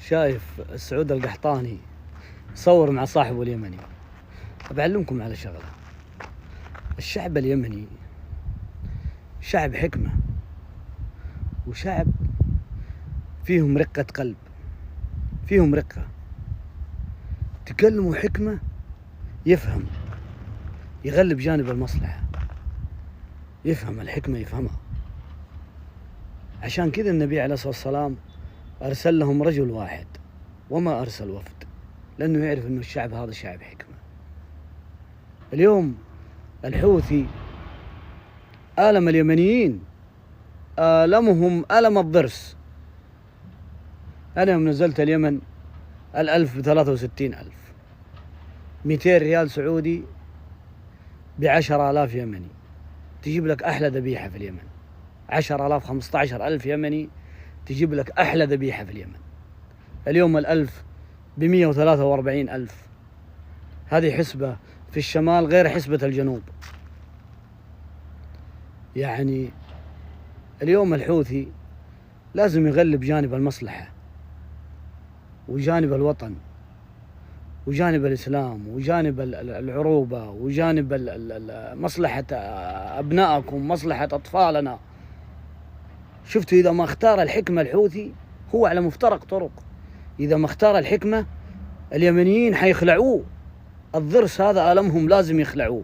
شايف السعود القحطاني صور مع صاحبه اليمني. بعلمكم على شغلة. الشعب اليمني شعب حكمة، وشعب فيهم رقة قلب، فيهم رقة. تكلموا حكمة يفهم، يغلب جانب المصلحة، يفهم الحكمة يفهمها. عشان كذا النبي عليه الصلاة والسلام أرسل لهم رجل واحد وما أرسل وفد، لأنه يعرف أنه الشعب هذا شعب حكمة. اليوم الحوثي آلم اليمنيين، آلمهم ألم الضرس. أنا يوم نزلت اليمن 1000 ب63,000، 200 ريال سعودي ب10,000 يمني تجيب لك أحلى ذبيحة في اليمن. 10,000 15,000 يمني تجيب لك أحلى ذبيحة في اليمن. اليوم 1000 ب143,000. هذه حسبة في الشمال غير حسبة الجنوب. يعني اليوم الحوثي لازم يغلب جانب المصلحة وجانب الوطن وجانب الإسلام وجانب العروبة وجانب مصلحة أبنائكم، مصلحة أطفالنا. شفتوا إذا ما اختار الحكمة الحوثي هو على مفترق طرق. إذا ما اختار الحكمة اليمنيين حيخلعوه. الضرس هذا آلمهم لازم يخلعوه.